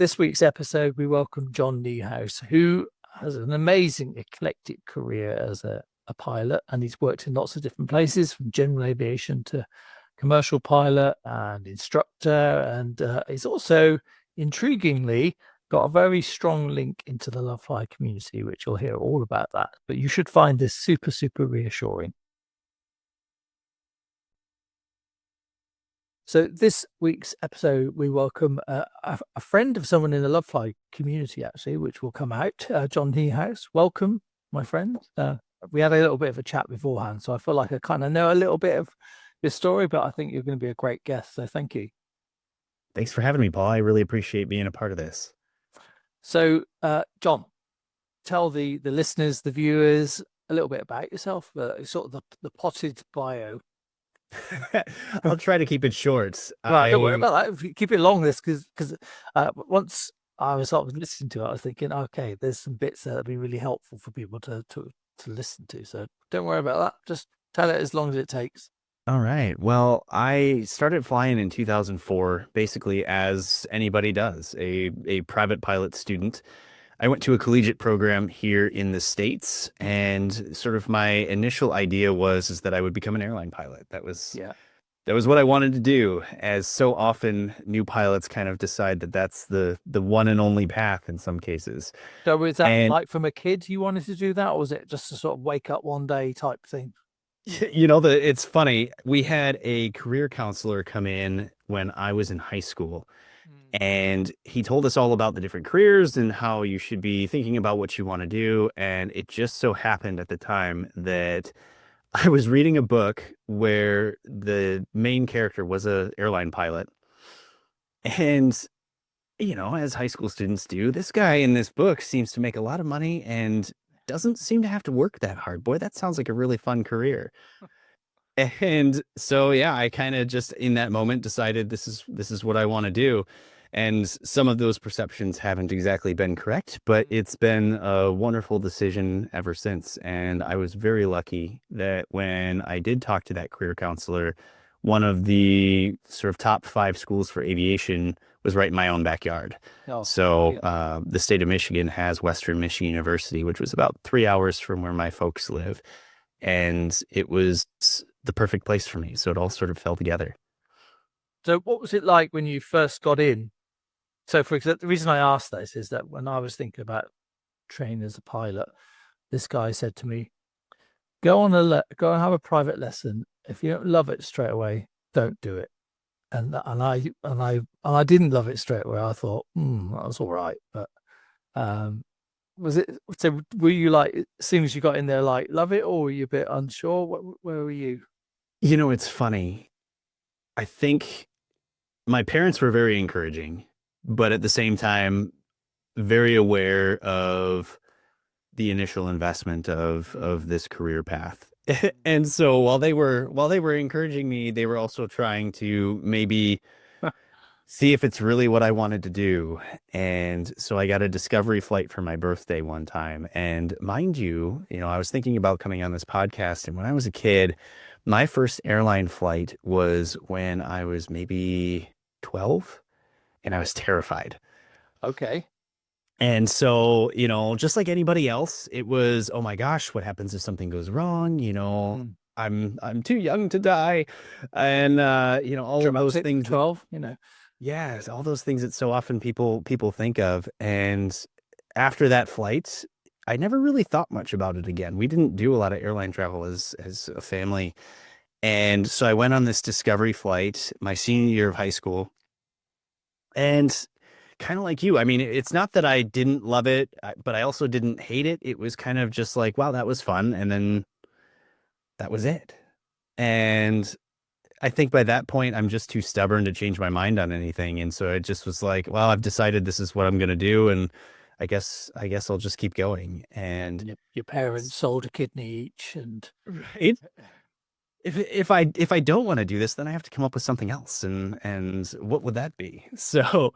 this week's episode, we welcome John Niehaus, who has an amazing eclectic career as a pilot, and he's worked in lots of different places, from general aviation to commercial pilot and instructor. And he's also, intriguingly, got a very strong link into the Lovefly community, which you'll hear all about that. But you should find this super, super reassuring. So this week's episode, we welcome a friend of someone in the Lovefly community, actually, which will come out, John Niehaus. Welcome, my friend. We had a little bit of a chat beforehand, so I feel like I kind of know a little bit of your story, but I think you're going to be a great guest, so thank you. Thanks for having me, Paul. I really appreciate being a part of this. So, John, tell the listeners, the viewers, a little bit about yourself, sort of the potted bio. I'll try to keep it short. Right, don't worry about that. Keep it long, this because once I was sort of listening to it, I was thinking, okay, there's some bits that'd be really helpful for people to listen to. So don't worry about that. Just tell it as long as it takes. All right. Well, I started flying in 2004, basically as anybody does, a private pilot student. I went to a collegiate program here in the States, and sort of my initial idea is that I would become an airline pilot. That was what I wanted to do, as so often new pilots kind of decide that that's the one and only path in some cases. So was that like from a kid you wanted to do that, or was it just to sort of wake up one day type thing? You know, it's funny. We had a career counselor come in when I was in high school, and he told us all about the different careers and how you should be thinking about what you want to do. And it just so happened at the time that I was reading a book where the main character was an airline pilot. And, you know, as high school students do, this guy in this book seems to make a lot of money and doesn't seem to have to work that hard. Boy, that sounds like a really fun career. And so, yeah, I kind of just in that moment decided this is what I want to do. And some of those perceptions haven't exactly been correct, but it's been a wonderful decision ever since. And I was very lucky that when I did talk to that career counselor, one of the sort of top 5 schools for aviation was right in my own backyard. The state of Michigan has Western Michigan University, which was about 3 hours from where my folks live. And it was the perfect place for me. So it all sort of fell together. So what was it like when you first got in? So for example, the reason I asked this is that when I was thinking about training as a pilot, this guy said to me, go and have a private lesson. If you don't love it straight away, don't do it. And I didn't love it straight away. I thought, that was all right. But was it, so were you like, as soon as you got in there, like, love it, or were you a bit unsure? Where were you? You know, it's funny. I think my parents were very encouraging, but at the same time, very aware of the initial investment of this career path. And so while they were encouraging me, they were also trying to maybe see if it's really what I wanted to do. And so I got a discovery flight for my birthday one time. And mind you, I was thinking about coming on this podcast. And when I was a kid, my first airline flight was when I was maybe 12, and I was terrified. Okay. And so, just like anybody else, it was, oh my gosh, what happens if something goes wrong? I'm too young to die. And, all of those things. 12, Yes, all those things that so often people think of. And after that flight, I never really thought much about it again. We didn't do a lot of airline travel as a family. And so I went on this discovery flight my senior year of high school. And kind of like you, I mean, it's not that I didn't love it, but I also didn't hate it. It was kind of just like, wow, that was fun. And then that was it. And I think by that point, I'm just too stubborn to change my mind on anything. And so it just was like, well, I've decided this is what I'm going to do. And I guess I'll just keep going. And your parents sold a kidney each, and right. If I don't want to do this, then I have to come up with something else. And what would that be? So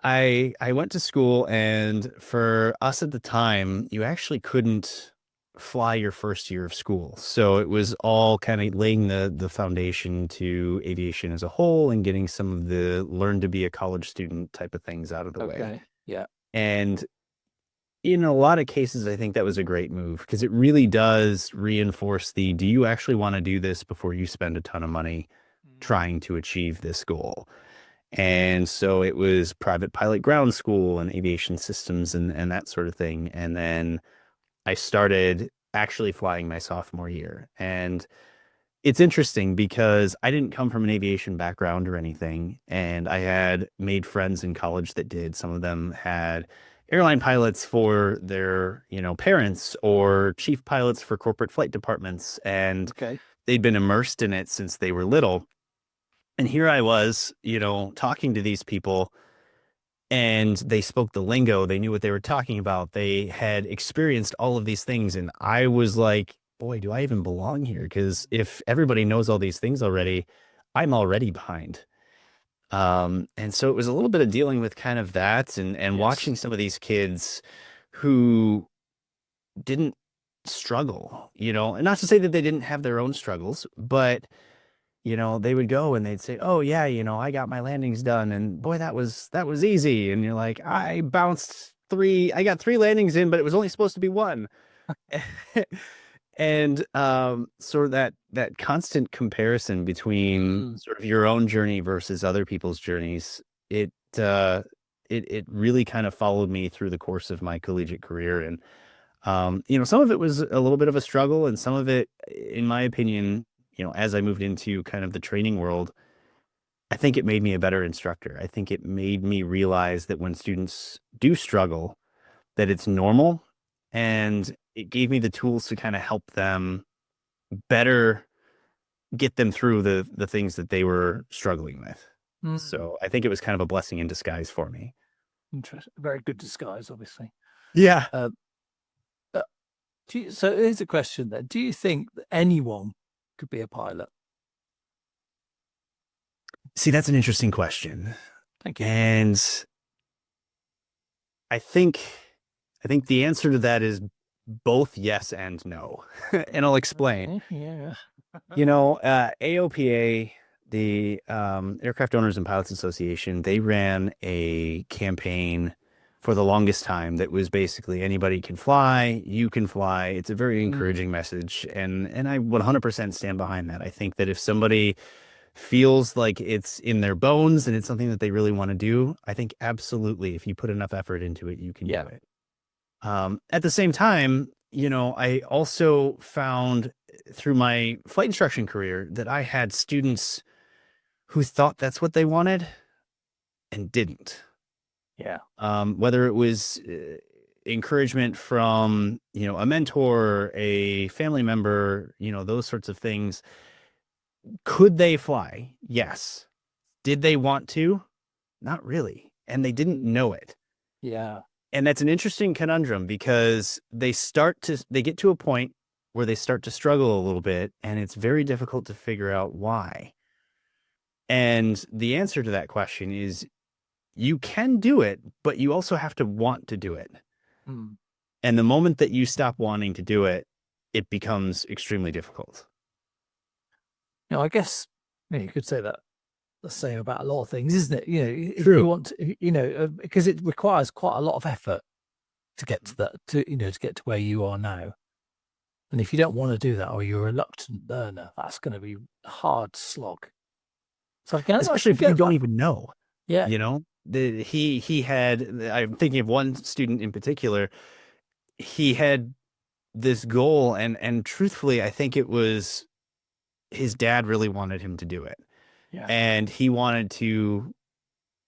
I went to school, and for us at the time, you actually couldn't fly your first year of school. So it was all kind of laying the foundation to aviation as a whole and getting some of the learn to be a college student type of things out of the way. Okay. Yeah. And in a lot of cases, I think that was a great move because it really does reinforce do you actually want to do this before you spend a ton of money trying to achieve this goal? And so it was private pilot ground school and aviation systems and that sort of thing. And then I started actually flying my sophomore year. And it's interesting because I didn't come from an aviation background or anything. And I had made friends in college that did. Some of them had airline pilots for their, parents or chief pilots for corporate flight departments. And Okay. they'd been immersed in it since they were little. And here I was, talking to these people and they spoke the lingo. They knew what they were talking about. They had experienced all of these things. And I was like, boy, do I even belong here? Because if everybody knows all these things already, I'm already behind. And so it was a little bit of dealing with kind of that and Yes. watching some of these kids who didn't struggle, and not to say that they didn't have their own struggles, but they would go and they'd say, "Oh yeah, I got my landings done, and boy, that was easy." And you're like, "I got 3 landings in, but it was only supposed to be 1." And sort of that constant comparison between sort of your own journey versus other people's journeys, it really kind of followed me through the course of my collegiate career. And some of it was a little bit of a struggle, and some of it, in my opinion, as I moved into kind of the training world, I think it made me a better instructor. I think it made me realize that when students do struggle, that it's normal, and it gave me the tools to kind of help them better get them through the things that they were struggling with. So I think it was kind of a blessing in disguise for me. Interesting. Very good disguise, obviously. Yeah. So here's a question then. Do you think that anyone could be a pilot? See, that's an interesting question. Thank you. And I think the answer to that is both yes and no. And I'll explain. Yeah. AOPA, the Aircraft Owners and Pilots Association, they ran a campaign for the longest time that was basically anybody can fly, you can fly. It's a very encouraging message, and I 100% stand behind that. I think that if somebody feels like it's in their bones and it's something that they really want to do, I think absolutely, if you put enough effort into it, you can do it. At the same time, I also found through my flight instruction career that I had students who thought that's what they wanted and didn't. Yeah. Whether it was encouragement from, a mentor, a family member, those sorts of things. Could they fly? Yes. Did they want to? Not really. And they didn't know it. Yeah. And that's an interesting conundrum because they get to a point where they start to struggle a little bit, and it's very difficult to figure out why. And the answer to that question is you can do it, but you also have to want to do it. And the moment that you stop wanting to do it, it becomes extremely difficult. I guess you could say that the same about a lot of things, isn't it? If True. you want to, because it requires quite a lot of effort to get to that, to get to where you are now. And if you don't want to do that, or you're a reluctant learner, that's going to be a hard slog. So especially if you don't even know. Yeah. He had, I'm thinking of one student in particular, he had this goal, and truthfully, I think it was his dad really wanted him to do it. Yeah. And he wanted to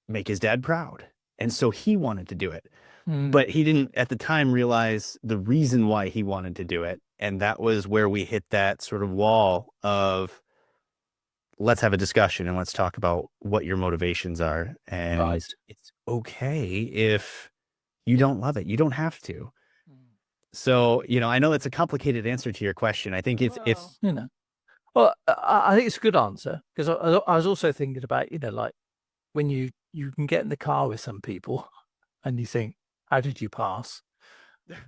make his dad proud. And so he wanted to do it. But he didn't at the time realize the reason why he wanted to do it. And that was where we hit that sort of wall of, let's have a discussion and let's talk about what your motivations are. And it's okay if you don't love it. You don't have to. So, I know that's a complicated answer to your question. I think it's well, I think it's a good answer, because I was also thinking about, like when you can get in the car with some people and you think, how did you pass?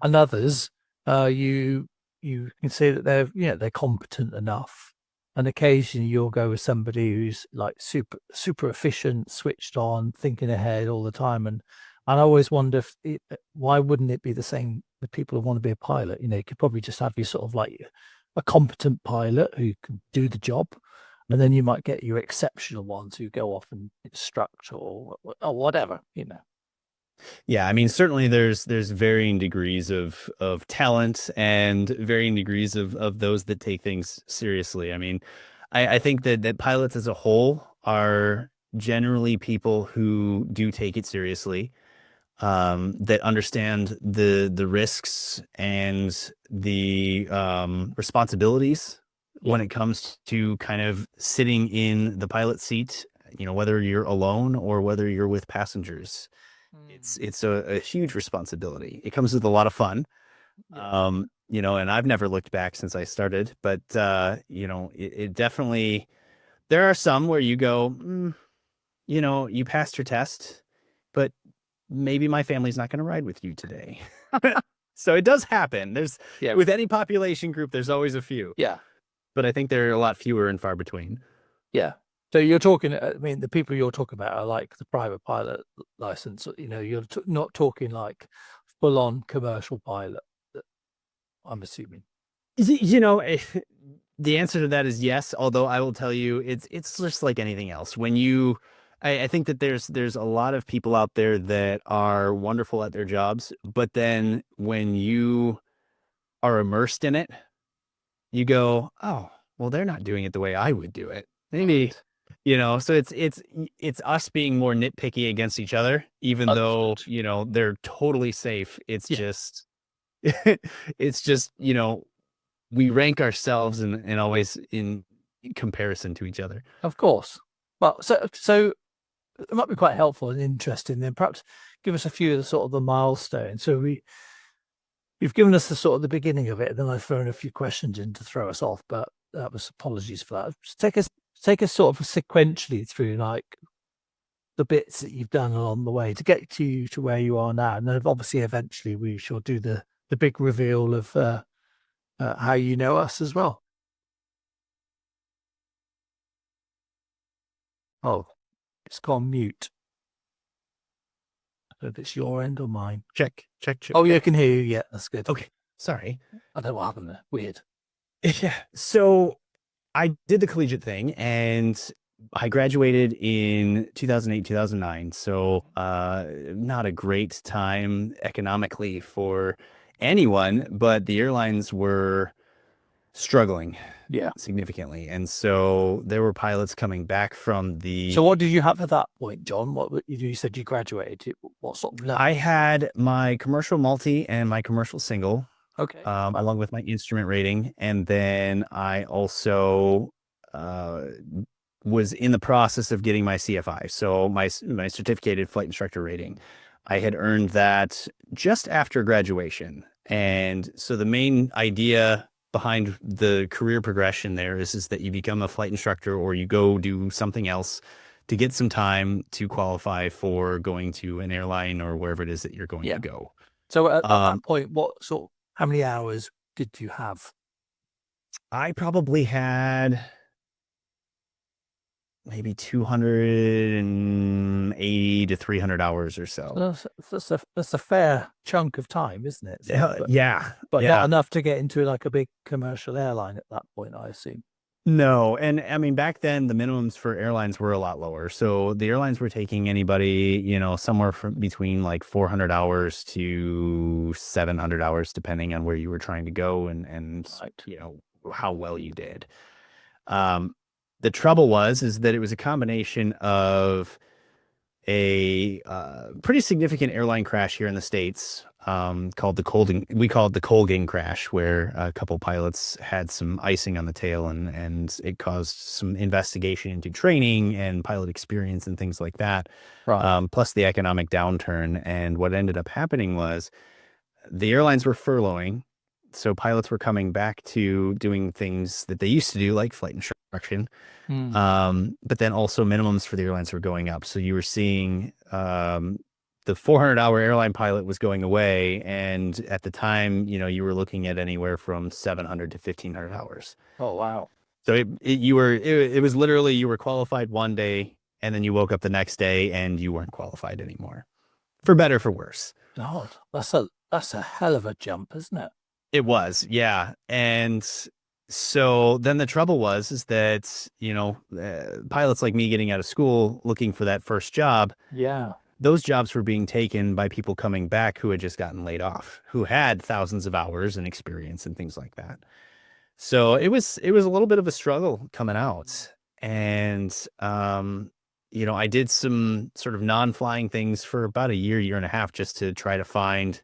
And others, you you can see that they're competent enough. And occasionally you'll go with somebody who's like super efficient, switched on, thinking ahead all the time. And I always wonder why wouldn't it be the same with people who want to be a pilot? You could probably just have you sort of like a competent pilot who can do the job, and then you might get your exceptional ones who go off and instruct or whatever. Yeah, I mean, certainly there's varying degrees of talent and varying degrees of those that take things seriously. I mean, I think that pilots as a whole are generally people who do take it seriously, that understand the risks and the responsibilities when it comes to kind of sitting in the pilot seat, whether you're alone or whether you're with passengers. It's a huge responsibility. It comes with a lot of fun. And I've never looked back since I started, but it definitely, there are some where you go, you passed your test, but maybe my family's not going to ride with you today. So it does happen. With any population group, there's always a few. Yeah. But I think they're a lot fewer and far between. Yeah. So you're talking, I mean, the people you're talking about are like the private pilot license. You're not talking like full on commercial pilot, I'm assuming. The answer to that is yes. Although I will tell you, it's just like anything else. I think that there's a lot of people out there that are wonderful at their jobs, but then when you are immersed in it, you go, oh, well, they're not doing it the way I would do it. Maybe, so it's us being more nitpicky against each other, even though, they're totally safe. It's just, we rank ourselves and always in comparison to each other. Of course. Well, so it might be quite helpful and interesting. Then perhaps give us a few of the sort of the milestones. So you've given us the sort of the beginning of it, and then I've thrown a few questions in to throw us off. But that was apologies for that. Just take us sort of sequentially through like the bits that you've done along the way to get to where you are now, and then obviously eventually we shall do the big reveal of how you know us as well. Oh, it's gone mute. So if it's your end or mine. Check. Oh, yeah, I can hear you. Yeah, that's good. Okay. Sorry. I don't know what happened there. Weird. Yeah. So I did the collegiate thing and I graduated in 2008, 2009. So not a great time economically for anyone, but the airlines were struggling significantly. And so there were pilots coming back from the... So what did you have at that point, John? What you said you graduated? What sort of level? I had my commercial multi and my commercial single. Okay. Along with my instrument rating. And then I also was in the process of getting my CFI. So my certificated flight instructor rating. I had earned that just after graduation. And so the main idea behind the career progression there is that you become a flight instructor or you go do something else to get some time to qualify for going to an airline or wherever it is that you're going to go. So at that point, how many hours did you have? I probably had maybe 280 to 300 hours or so. That's a fair chunk of time, isn't it? But not enough to get into like a big commercial airline at that point, I assume. No. And I mean, back then the minimums for airlines were a lot lower. So the airlines were taking anybody, somewhere from between like 400 hours to 700 hours, depending on where you were trying to go and how well you did. The trouble is that it was a combination of a pretty significant airline crash here in the States, called the Colgan crash, where a couple pilots had some icing on the tail and it caused some investigation into training and pilot experience and things like that. Right. Plus the economic downturn. And what ended up happening was the airlines were furloughing. So pilots were coming back to doing things that they used to do, like flight instruction. But then also minimums for the airlines were going up. So you were seeing the the 400-hour airline pilot was going away, and at the time, you were looking at anywhere from 700 to 1,500 hours. Oh, wow. So it was literally you were qualified one day, and then you woke up the next day and you weren't qualified anymore, for better, for worse. God, that's a hell of a jump, isn't it? It was, yeah. And so then the trouble is that, pilots like me getting out of school, looking for that first job, Yeah. those jobs were being taken by people coming back who had just gotten laid off, who had thousands of hours and experience and things like that. So it was a little bit of a struggle coming out. And, I did some sort of non-flying things for about a year and a half, just to try to find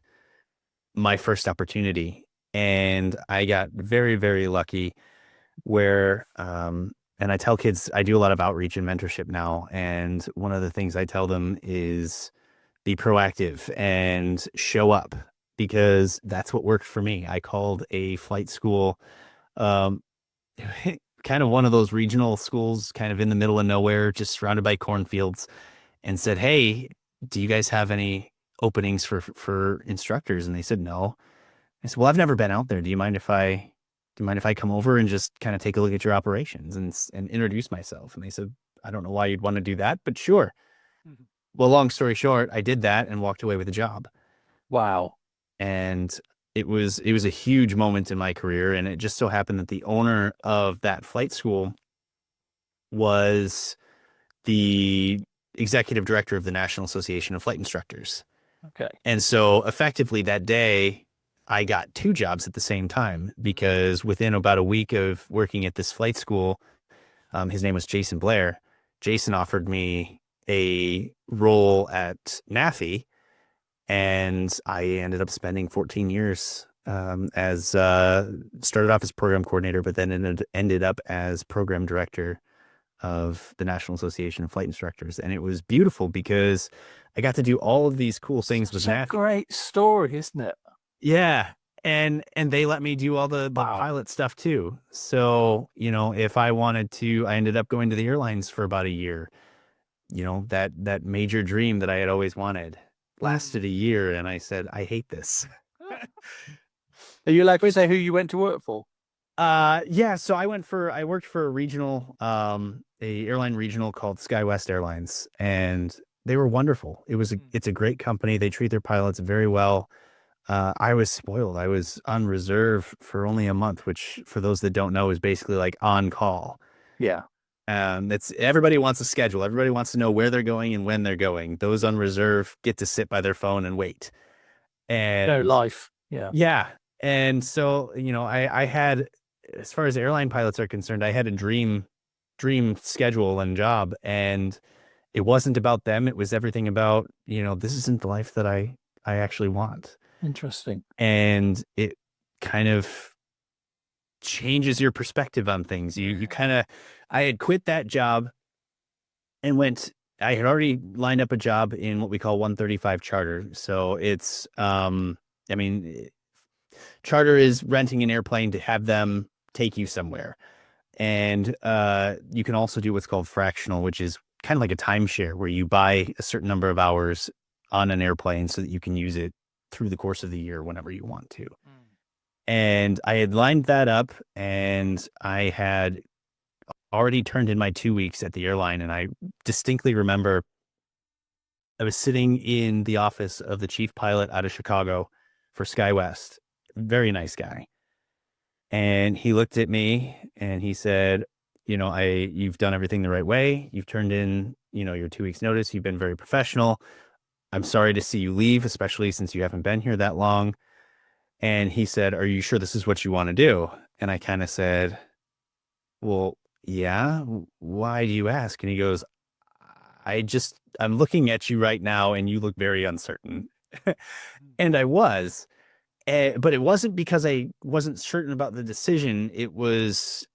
my first opportunity. And I got very, very lucky where, and I tell kids, I do a lot of outreach and mentorship now. And one of the things I tell them is be proactive and show up, because that's what worked for me. I called a flight school, um, kind of one of those regional schools, kind of in the middle of nowhere, just surrounded by cornfields, and said, "Hey, do you guys have any openings for instructors?" And they said no. I said, "Well, I've never been out there. Do you mind if I come over and just kind of take a look at your operations and introduce myself?" And they said, "I don't know why you'd want to do that, but sure." Mhm. Well, long story short, I did that and walked away with a job. Wow. And it was a huge moment in my career. And it just so happened that the owner of that flight school was the executive director of the National Association of Flight Instructors. Okay. And so effectively that day, I got two jobs at the same time, because within about a week of working at this flight school, his name was Jason Blair. Jason offered me a role at NAFI, and I ended up spending 14 years as started off as program coordinator, but then ended up as program director of the National Association of Flight Instructors. And it was beautiful because I got to do all of these cool things with Such a NAFI. great story, isn't it? Yeah. And they let me do all the Wow. pilot stuff too. So, if I wanted to, I ended up going to the airlines for about a year. That major dream that I had always wanted lasted a year, and I said, I hate this. Are you allowed to say who you went to work for? Yeah, so I worked for a regional, a airline regional called SkyWest Airlines, and they were wonderful. It's a great company. They treat their pilots very well. I was spoiled. I was on reserve for only a month, which for those that don't know is basically like on call. Yeah. It's everybody wants a schedule. Everybody wants to know where they're going and when they're going. Those on reserve get to sit by their phone and wait. No And life. Yeah. yeah. And so, I had, as far as airline pilots are concerned, I had a dream schedule and job, and it wasn't about them. It was everything about, this isn't the life that I actually want. Interesting. And it kind of changes your perspective on things. I had quit that job and I had already lined up a job in what we call 135 charter. So it's, I mean, charter is renting an airplane to have them take you somewhere. And you can also do what's called fractional, which is kind of like a timeshare where you buy a certain number of hours on an airplane so that you can use it through the course of the year whenever you want to. And I had lined that up, and I had already turned in my 2 weeks at the airline. And I distinctly remember I was sitting in the office of the chief pilot out of Chicago for SkyWest. Very nice guy. And he looked at me and he said, you've done everything the right way. You've turned in, your 2 weeks notice. You've been very professional. I'm sorry to see you leave, especially since you haven't been here that long. And he said, "Are you sure this is what you want to do?" And I kind of said, "Well, yeah. Why do you ask?" And he goes, I'm looking at you right now and you look very uncertain." And I was. But it wasn't because I wasn't certain about the decision. It was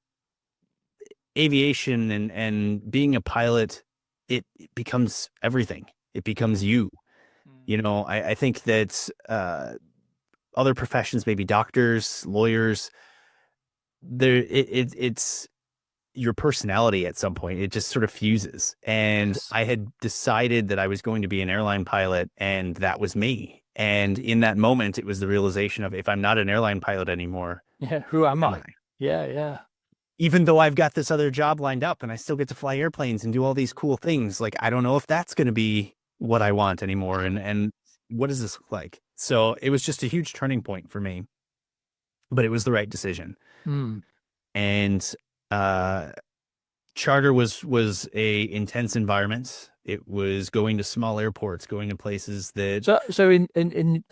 aviation and being a pilot. It becomes everything. It becomes you. I think that other professions, maybe doctors, lawyers, it's your personality at some point, it just sort of fuses. And Yes. I had decided that I was going to be an airline pilot, and that was me. And in that moment, it was the realization of, if I'm not an airline pilot anymore, Yeah. Who am am I? I? Yeah. Yeah. Even though I've got this other job lined up and I still get to fly airplanes and do all these cool things, like, I don't know if that's going to be what I want anymore. And what does this look like? So it was just a huge turning point for me, but it was the right decision. Hmm. And uh, charter was a intense environment. It was going to small airports, going to places that, So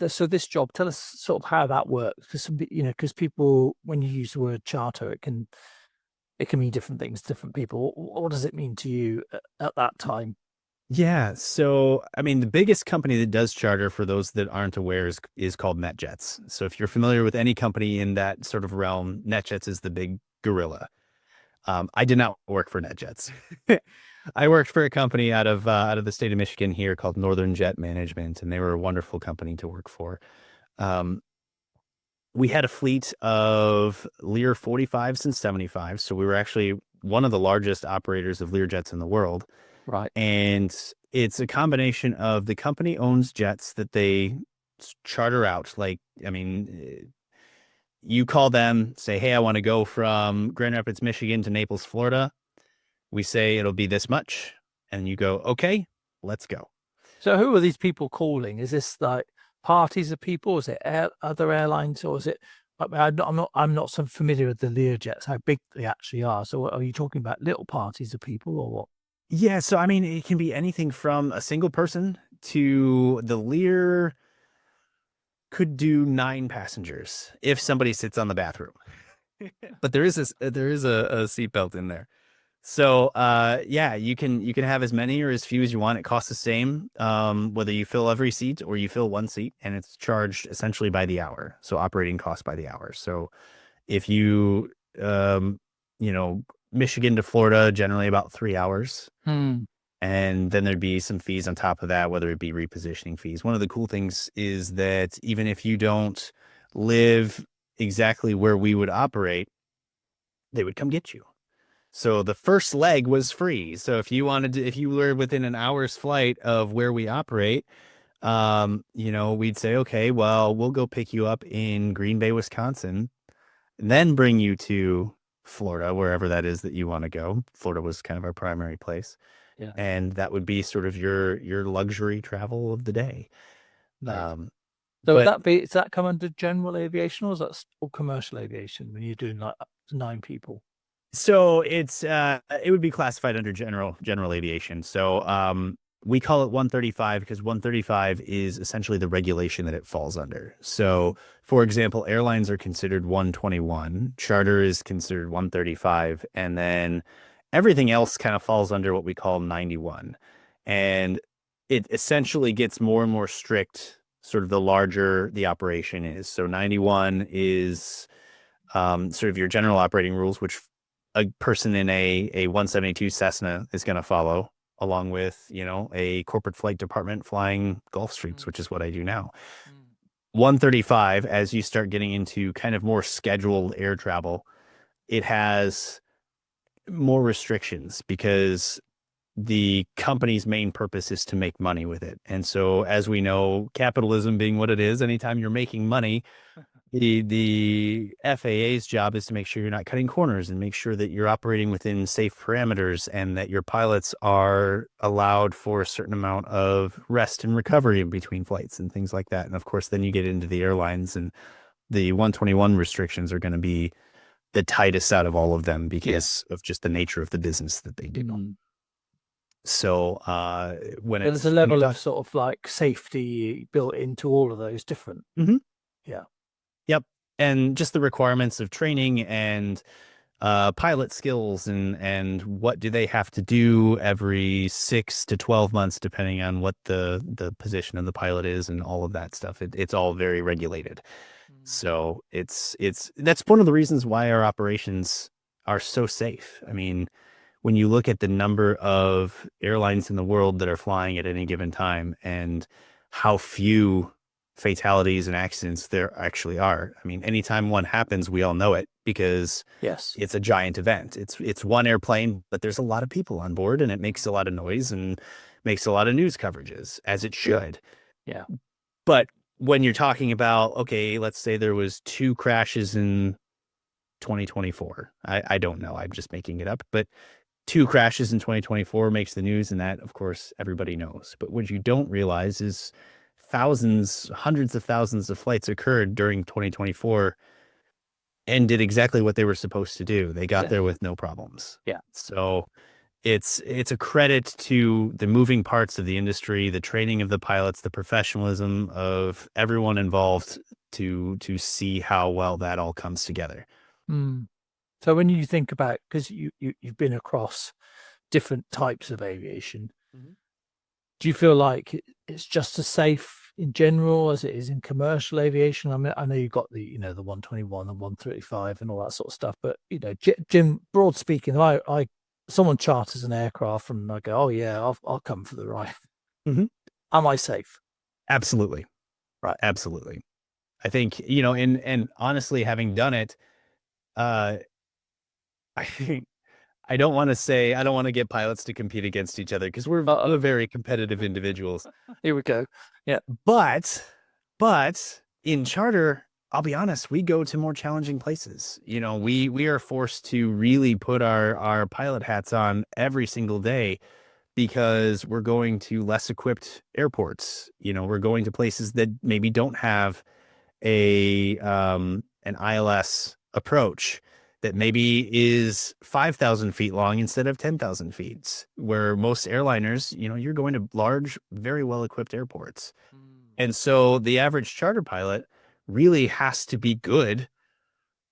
so this job, tell us sort of how that works, because because people, when you use the word charter, it can mean different things to different people. What does it mean to you at that time? yeah. So, I mean, the biggest company that does charter, for those that aren't aware, is called NetJets. So if you're familiar with any company in that sort of realm, NetJets is the big gorilla. I did not work for NetJets. I worked for a company out of the state of Michigan here called Northern Jet Management, and they were a wonderful company to work for. Um, we had a fleet of Lear 45s and 75s, so we were actually one of the largest operators of Lear jets in the world. Right. And it's a combination of, the company owns jets that they charter out. Like, I mean, you call them, say, hey, I want to go from Grand Rapids, Michigan to Naples, Florida. We say it'll be this much. And you go, okay, let's go. So who are these people calling? Is this like parties of people? Is it other airlines, or is it? I mean, I'm not so familiar with the Lear jets, how big they actually are. So are you talking about little parties of people, or what? Yeah. So, I mean, it can be anything from a single person to, the Lear could do 9 passengers if somebody sits on the bathroom. But there is a seatbelt in there. So yeah, you can have as many or as few as you want. It costs the same whether you fill every seat or you fill one seat, and it's charged essentially by the hour. So operating cost by the hour. So if you you know, Michigan to Florida, generally about 3 hours. Hmm. And then there'd be some fees on top of that, whether it be repositioning fees. One of the cool things is that even if you don't live exactly where we would operate, they would come get you. So the first leg was free. So if you were within an hour's flight of where we operate, we'd say, okay, well, we'll go pick you up in Green Bay, Wisconsin, and then bring you to Florida, wherever that is that you want to go. Florida was kind of our primary place. Yeah. And that would be sort of your luxury travel of the day. Nice. Um, So would but does that come under general aviation, or is that all commercial aviation when you're doing like up to 9 people? So it would be classified under general aviation. So we call it 135 because 135 is essentially the regulation that it falls under. So for example, airlines are considered 121, charter is considered 135, and then everything else kind of falls under what we call 91. And it essentially gets more and more strict sort of the larger the operation is. So 91 is sort of your general operating rules, which a person in a 172 Cessna is going to follow, along with, a corporate flight department flying Gulfstreams, which is what I do now. 135, as you start getting into kind of more scheduled air travel, it has more restrictions because the company's main purpose is to make money with it. And so, as we know, capitalism being what it is, anytime you're making money, the FAA's job is to make sure you're not cutting corners and make sure that you're operating within safe parameters and that your pilots are allowed for a certain amount of rest and recovery in between flights and things like that. And of course, then you get into the airlines, and the 121 restrictions are going to be the tightest out of all of them because of just the nature of the business that they do. Mm. So when There's a it's when you level of talk, sort of like safety built into all of those different. Mhm. Yeah. Yep, and just the requirements of training and pilot skills, and what do they have to do every 6 to 12 months, depending on what the position of the pilot is, and all of that stuff. It's all very regulated. So it's that's one of the reasons why our operations are so safe. I mean, when you look at the number of airlines in the world that are flying at any given time and how few fatalities and accidents there actually are. I mean, anytime one happens, we all know it because Yes. it's a giant event. It's one airplane, but there's a lot of people on board and it makes a lot of noise and makes a lot of news coverages, as it should. Yeah. But when you're talking about, okay, let's say there was 2 crashes in 2024. I don't know. I'm just making it up, but 2 crashes in 2024 makes the news, and that, of course, everybody knows. But what you don't realize is thousands, hundreds of thousands of flights occurred during 2024 and did exactly what they were supposed to do. They got there with no problems. Yeah. So it's a credit to the moving parts of the industry, the training of the pilots, the professionalism of everyone involved to see how well that all comes together. Mm. So when you think about, because you've been across different types of aviation, do you feel like it's just as safe in general as it is in commercial aviation? I mean, I know you've got the, the 121 and 135 and all that sort of stuff, but Jim, broad speaking, someone charters an aircraft and I go, oh yeah, I'll come for the ride. Mhm. Am I safe? Absolutely. Right. Absolutely. I think, and honestly, having done it, I think I don't want to get pilots to compete against each other because we're very competitive individuals. Here we go. Yeah. But in charter, I'll be honest, we go to more challenging places. We are forced to really put our pilot hats on every single day because we're going to less equipped airports. We're going to places that maybe don't have an ILS approach that maybe is 5,000 feet long instead of 10,000 feet, where most airliners, you're going to large, very well equipped airports. And so the average charter pilot really has to be good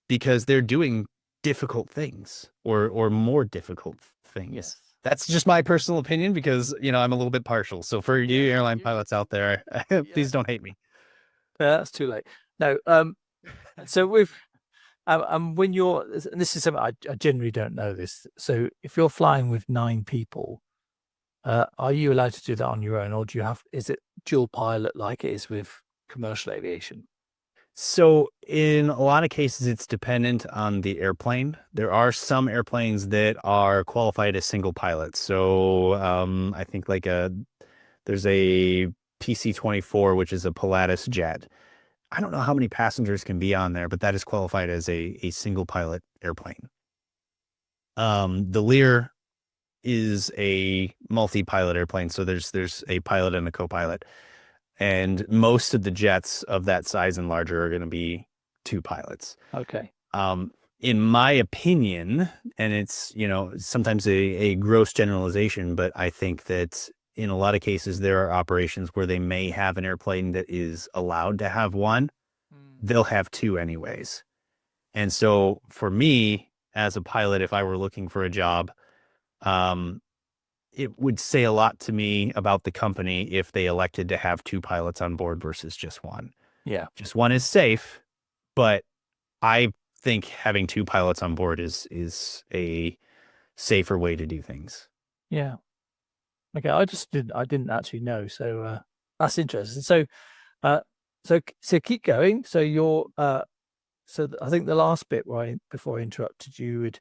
because they're doing difficult things or more difficult things. Yes. That's just my personal opinion because, I'm a little bit partial. So for you airline pilots out there, please don't hate me. That's too late. No. So when you're, and this is something I generally don't know this. So if you're flying with 9 people, are you allowed to do that on your own, or is it dual pilot like it is with commercial aviation? So in a lot of cases, it's dependent on the airplane. There are some airplanes that are qualified as single pilot. So I think there's a PC-24, which is a Pilatus jet. I don't know how many passengers can be on there, but that is qualified as a single pilot airplane. The Lear is a multi-pilot airplane. So there's a pilot and a co-pilot. And most of the jets of that size and larger are going to be 2 pilots. Okay. In my opinion, and it's, sometimes a gross generalization, but I think that in a lot of cases, there are operations where they may have an airplane that is allowed to have 1. They'll have 2 anyways. And so for me as a pilot, if I were looking for a job, it would say a lot to me about the company if they elected to have 2 pilots on board versus just 1. Yeah. Just 1 is safe, but I think having 2 pilots on board is a safer way to do things. Yeah. Okay. I didn't actually know. So that's interesting. So keep going. So I think the last bit before I interrupted you,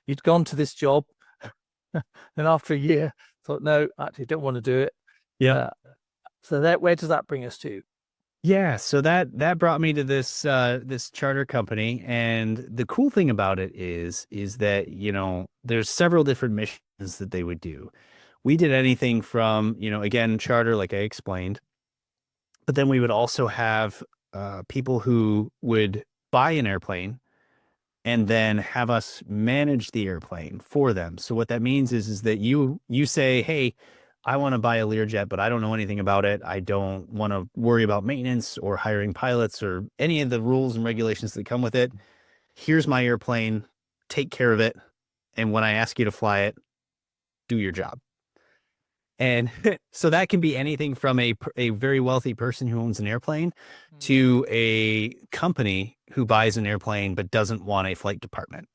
you'd gone to this job, and after a year, thought, no, actually, don't want to do it. Yeah. So where does that bring us to? Yeah, so that brought me to this charter company, and the cool thing about it is that there's several different missions that they would do. We did anything from again charter, like I explained, but then we would also have people who would buy an airplane and then have us manage the airplane for them. So what that means is that you say, hey, I want to buy a Learjet, but I don't know anything about it. I don't want to worry about maintenance or hiring pilots or any of the rules and regulations that come with it. Here's my airplane. Take care of it. And when I ask you to fly it, do your job. And so that can be anything from a very wealthy person who owns an airplane to a company who buys an airplane but doesn't want a flight department.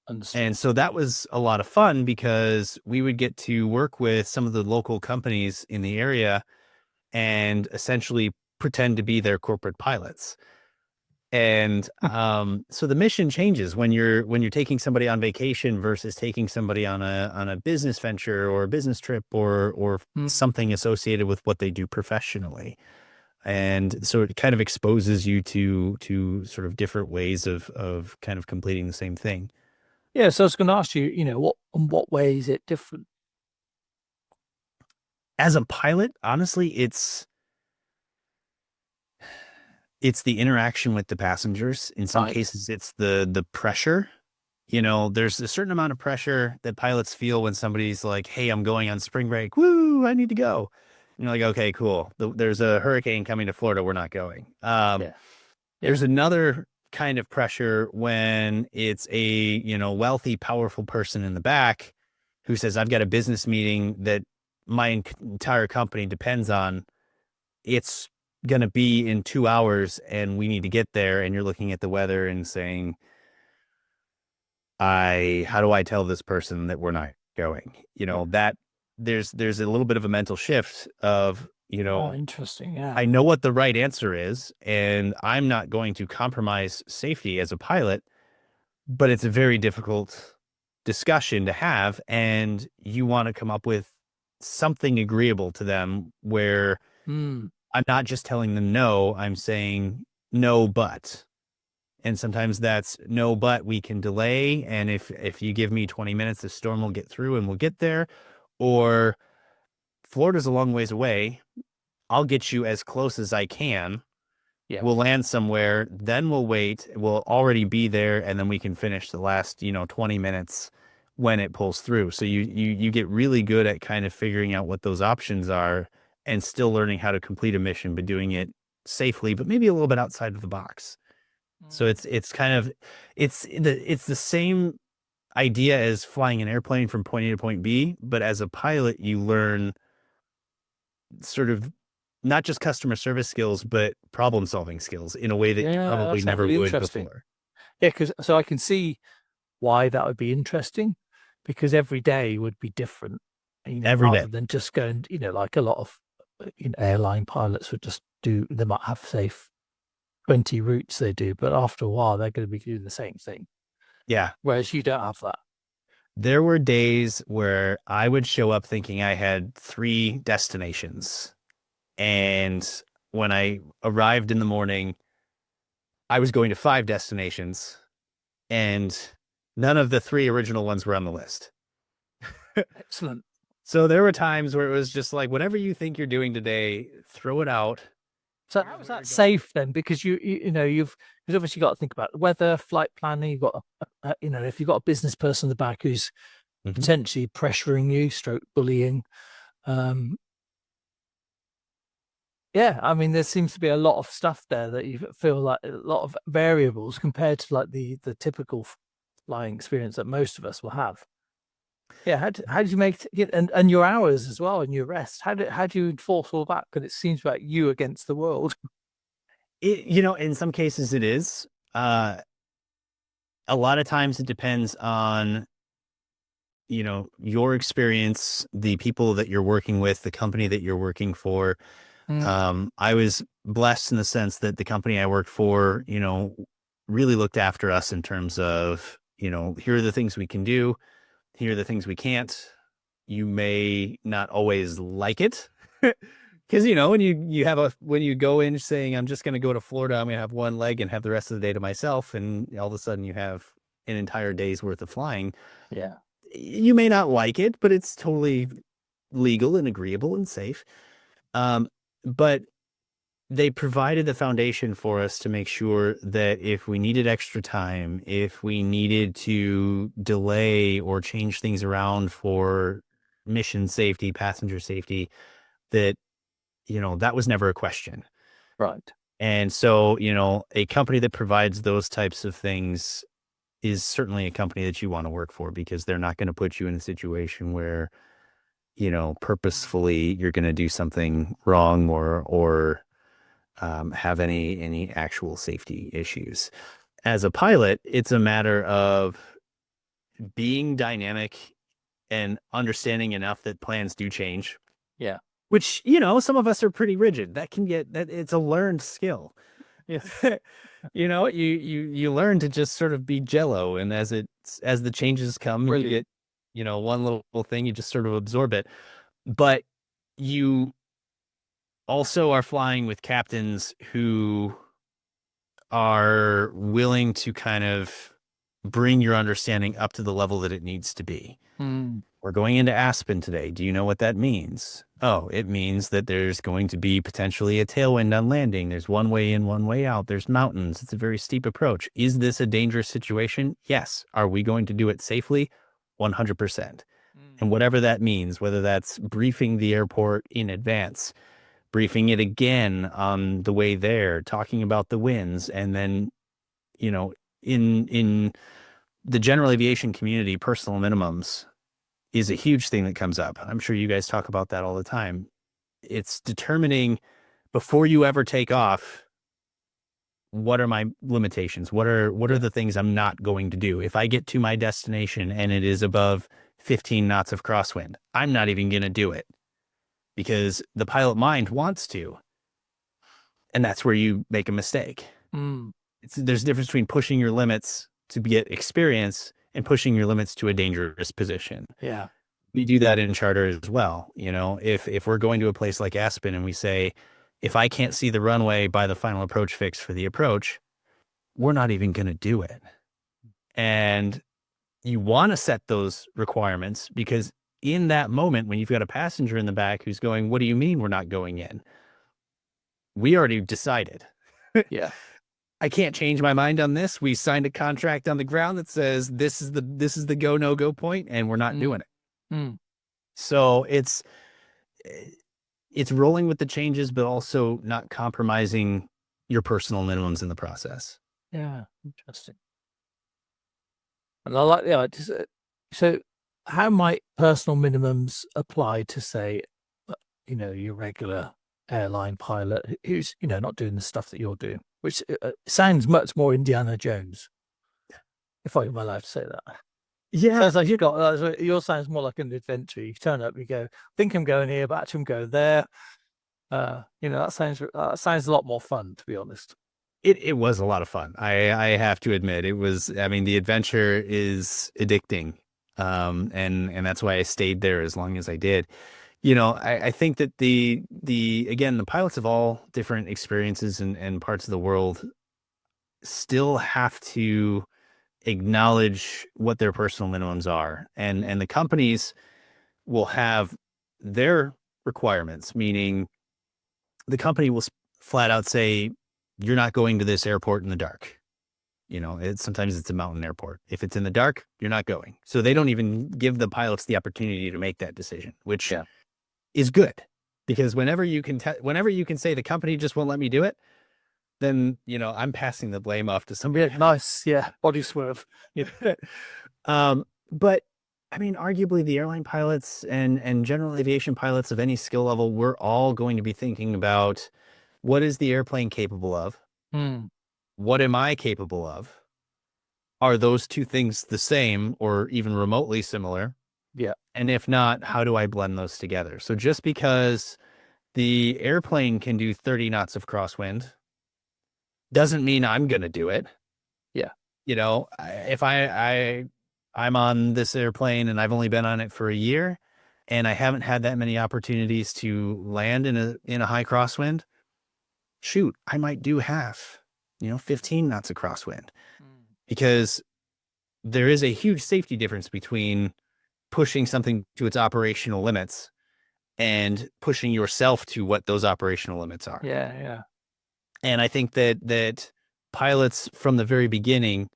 Understood. And so that was a lot of fun because we would get to work with some of the local companies in the area and essentially pretend to be their corporate pilots. And so the mission changes when you're taking somebody on vacation versus taking somebody on a business venture or a business trip or something associated with what they do professionally. And so it kind of exposes you to sort of different ways of kind of completing the same thing. Yeah, so I was going to ask you, in what way is it different? As a pilot, honestly, it's the interaction with the passengers. In some Right. cases, it's the pressure. There's a certain amount of pressure that pilots feel when somebody's like, "Hey, I'm going on spring break. Woo, I need to go." And you're like, "Okay, cool. There's a hurricane coming to Florida. We're not going." Yeah. Yeah. There's another kind of pressure when it's a, wealthy, powerful person in the back who says, "I've got a business meeting that my entire company depends on. It's going to be in 2 hours and we need to get there." And you're looking at the weather and saying, how do I tell this person that we're not going? Yeah. That there's a little bit of a mental shift of, Oh, interesting. Yeah. I know what the right answer is, and I'm not going to compromise safety as a pilot, but it's a very difficult discussion to have. And you want to come up with something agreeable to them where Mm. I'm not just telling them no, I'm saying no, but. And sometimes that's no, but we can delay. And if you give me 20 minutes, the storm will get through and we'll get there. Or Florida's a long ways away. I'll get you as close as I can. Yeah. We'll land somewhere, then we'll wait. We'll already be there, and then we can finish the last, 20 minutes when it pulls through. So you get really good at kind of figuring out what those options are and still learning how to complete a mission, but doing it safely, but maybe a little bit outside of the box. So Mm. it's kind of it's the same idea as flying an airplane from point A to point B, but as a pilot, you learn sort of not just customer service skills, but problem solving skills in a way that you Yeah, that probably sounds never really would interesting. before. Yeah, because so I can see why that would be interesting because every day would be different, Every day. rather than just going, like a lot of airline pilots would just do, they might have, say, 20 routes they do, but after a while, they're going to be doing the same thing. Yeah. Whereas you don't have that. There were days where I would show up thinking I had 3 destinations. And when I arrived in the morning, I was going to 5 destinations, and none of the 3 original ones were on the list. Excellent. So there were times where it was just like, whatever you think you're doing today, throw it out. So Here's how is where you're that going. safe then? Because you've because obviously got to think about the weather, flight planning. You've got if you've got a business person in the back who's Mhm. potentially pressuring you, stroke bullying. Um, yeah, I mean, there seems to be a lot of stuff there that you feel like a lot of variables compared to like the typical flying experience that most of us will have. Yeah, how do you make it, and your hours as well and your rest? How do you enforce all that? Because it seems like you against the world. In some cases it is. A lot of times it depends on, your experience, the people that you're working with, the company that you're working for. Mm. I was blessed in the sense that the company I worked for, really looked after us in terms of, here are the things we can do, here are the things we can't. You may not always like it. Because when you go in saying I'm just going to go to Florida, I'm going to have one leg and have the rest of the day to myself, and all of a sudden you have an entire day's worth of flying. Yeah. You may not like it, but it's totally legal and agreeable and safe. Um, but they provided the foundation for us to make sure that if we needed extra time, if we needed to delay or change things around for mission safety, passenger safety, that, that was never a question. Right. And so, a company that provides those types of things is certainly a company that you want to work for because they're not going to put you in a situation where, purposefully you're going to do something wrong or have any actual safety issues. As a pilot, it's a matter of being dynamic and understanding enough that plans do change. Yeah. which, some of us are pretty rigid. That can get that it's a learned skill. Yeah. You learn to just sort of be jello, and as the changes come, you get, one little thing, you just sort of absorb it. But you also are flying with captains who are willing to kind of bring your understanding up to the level that it needs to be. We're going into Aspen today. Do you know what that means? Oh, it means that there's going to be potentially a tailwind on landing. There's one way in, one way out. There's mountains. It's a very steep approach. Is this a dangerous situation? Yes. Are we going to do it safely? 100%. And whatever that means, whether that's briefing the airport in advance, briefing it again on the way there, talking about the winds, and then, in the general aviation community, personal minimums is a huge thing that comes up. I'm sure you guys talk about that all the time. It's determining before you ever take off, what are my limitations? What are the things I'm not going to do? If I get to my destination and it is above 15 knots of crosswind, I'm not even going to do it because the pilot mind wants to. And that's where you make a mistake. There's a difference between pushing your limits to get experience and pushing your limits to a dangerous position. Yeah. We do that in charter as well. If we're going to a place like Aspen and we say, if I can't see the runway by the final approach fix for the approach, we're not even going to do it. And you want to set those requirements because in that moment, when you've got a passenger in the back who's going, what do you mean we're not going in? We already decided. Yeah. I can't change my mind on this. We signed a contract on the ground that says this is the go, no go point, and we're not doing it. So it's rolling with the changes, but also not compromising your personal minimums in the process. Yeah. Interesting. And I like, so how might personal minimums apply to, say, your regular airline pilot who's, not doing the stuff that you're doing, which sounds much more Indiana Jones, if I'm allowed to say that. Yeah. Sounds like yours sounds more like an adventure. You turn up, you go, think I'm going here, but actually I'm going there. That sounds a lot more fun, to be honest. It was a lot of fun. I have to admit, it was. I mean, the adventure is addicting, and that's why I stayed there as long as I did. I think that the pilots of all different experiences and parts of the world still have to acknowledge what their personal minimums are, and the companies will have their requirements, meaning the company will flat out say, you're not going to this airport in the dark. Sometimes it's a mountain airport. If it's in the dark, you're not going. So they don't even give the pilots the opportunity to make that decision, which is good, because whenever you can say the company just won't let me do it, then, I'm passing the blame off to somebody. Nice. Yeah. Body swerve. But I mean, arguably the airline pilots and general aviation pilots of any skill level, we're all going to be thinking about, what is the airplane capable of? What am I capable of? Are those two things the same or even remotely similar? Yeah. And if not, how do I blend those together? So just because the airplane can do 30 knots of crosswind doesn't mean I'm going to do it. Yeah. If I'm on this airplane and I've only been on it for a year and I haven't had that many opportunities to land in a high crosswind, shoot, I might do half, 15 knots of crosswind, because there is a huge safety difference between pushing something to its operational limits and pushing yourself to what those operational limits are. Yeah. Yeah. And I think that pilots from the very beginning,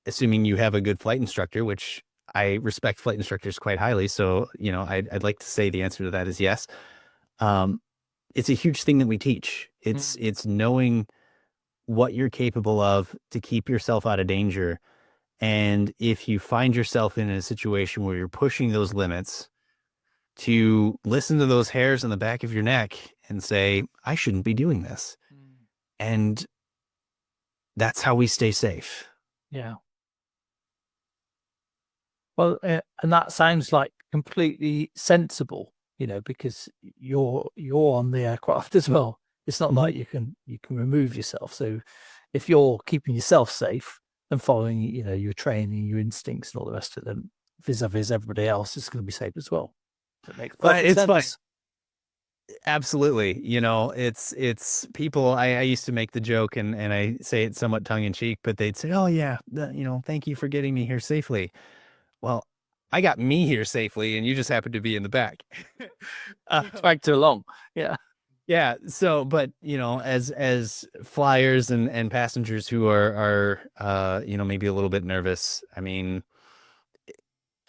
assuming you have a good flight instructor, which I respect flight instructors quite highly. So, I'd like to say the answer to that is yes. It's a huge thing that we teach. It's knowing what you're capable of to keep yourself out of danger. And if you find yourself in a situation where you're pushing those limits, to listen to those hairs on the back of your neck and say, I shouldn't be doing this. And that's how we stay safe. Yeah. Well, and that sounds like completely sensible because you're on the aircraft as well. It's not Mhm. like you can remove yourself. So if you're keeping yourself safe and following, your training, your instincts, and all the rest of it, then vis-a-vis everybody else is going to be safe as well. That makes But perfect it's funny. sense. Absolutely. It's people. I used to make the joke and I say it somewhat tongue in cheek, but they'd say, "Oh yeah, thank you for getting me here safely." Well, I got me here safely, and you just happened to be in the back. Dragged too long. Yeah. Yeah. So, but as flyers and passengers who are maybe a little bit nervous. I mean,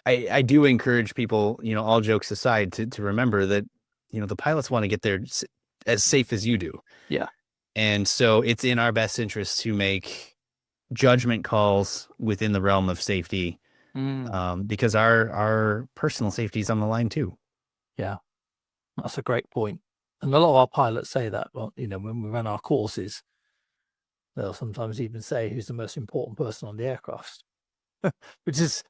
I do encourage people, all jokes aside, to remember that the pilots want to get there as safe as you do. Yeah. And so it's in our best interest to make judgment calls within the realm of safety, Mm. because our personal safety is on the line too. Yeah. That's a great point. And a lot of our pilots say that. Well, when we run our courses, they'll sometimes even say who's the most important person on the aircraft, which is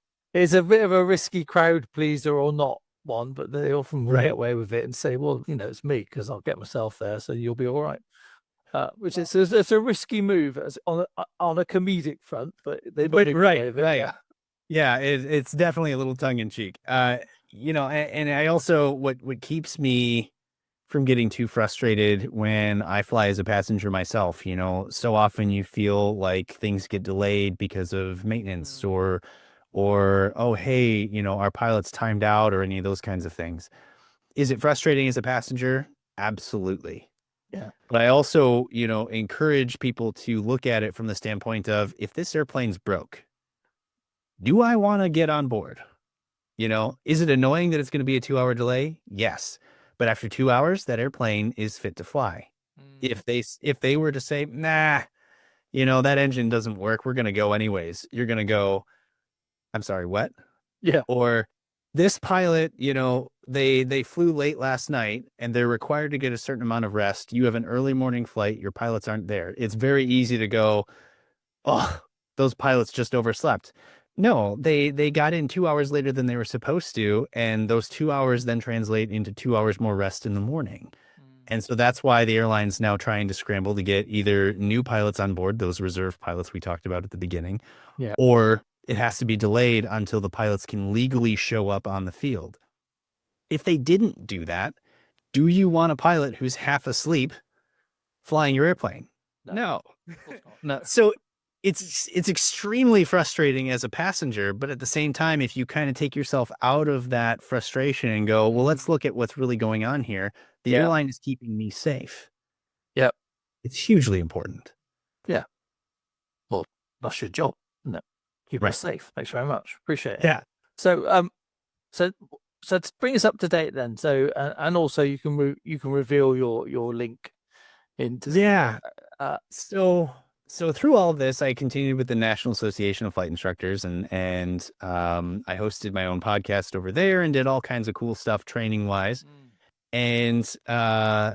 a bit of a risky crowd pleaser or not one, but they often Right. get away with it and say, well, it's me because I'll get myself there, so you'll be all right. Which is it's a risky move on a comedic front, but they But do get right, away with it. right. Yeah. Yeah, it's definitely a little tongue in cheek. And I also what keeps me from getting too frustrated when I fly as a passenger myself, so often you feel like things get delayed because of maintenance Mm. or oh hey, our pilot's timed out or any of those kinds of things. Is it frustrating as a passenger? Absolutely. Yeah. But I also, encourage people to look at it from the standpoint of if this airplane's broke, do I want to get on board? Is it annoying that it's going to be a 2-hour delay? Yes. But after 2 hours, that airplane is fit to fly. Mm. If they were to say, nah, that engine doesn't work, we're going to go anyways. You're going to go, I'm sorry, what? Yeah. Or this pilot, they flew late last night and they're required to get a certain amount of rest. You have an early morning flight, your pilots aren't there. It's very easy to go, oh, those pilots just overslept. No, they got in 2 hours later than they were supposed to, and those 2 hours then translate into 2 hours more rest in the morning. Mm. And so that's why the airline's now trying to scramble to get either new pilots on board, those reserve pilots we talked about at the beginning, Yeah. or it has to be delayed until the pilots can legally show up on the field. If they didn't do that, do you want a pilot who's half asleep flying your airplane? No. No. Of course not. No. So it's extremely frustrating as a passenger, but at the same time, if you kind of take yourself out of that frustration and go, well, let's look at what's really going on here. The Yeah. airline is keeping me safe. Yeah. It's hugely important. Yeah. Well, that's your job, isn't it? Keep Right. us safe. Thanks very much. Appreciate it. Yeah. So, so to bring us up to date then. So, and also you can reveal your link into Yeah. uh, So through all of this, I continued with the National Association of Flight Instructors and I hosted my own podcast over there and did all kinds of cool stuff training wise. And I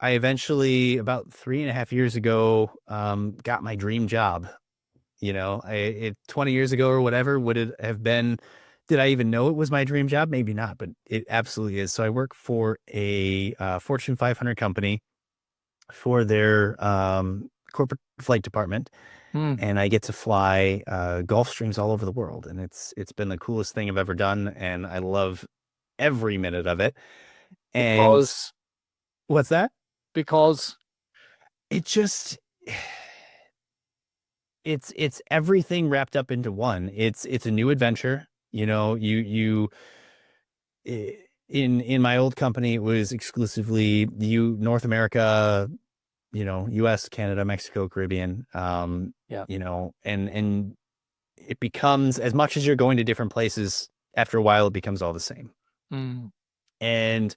eventually, about 3.5 years ago, got my dream job. 20 years ago or whatever, would it have been? Did I even know it was my dream job? Maybe not, but it absolutely is. So I work for a Fortune 500 company for their corporate flight department, mm, and I get to fly Gulfstreams all over the world, and it's been the coolest thing I've ever done, and I love every minute of it. And because what's that? because It just it's everything wrapped up into one. It's a new adventure. In my old company, it was exclusively North America, US, Canada, Mexico, Caribbean. yeah. And it becomes, as much as you're going to different places, after a while it becomes all the same. Mm, And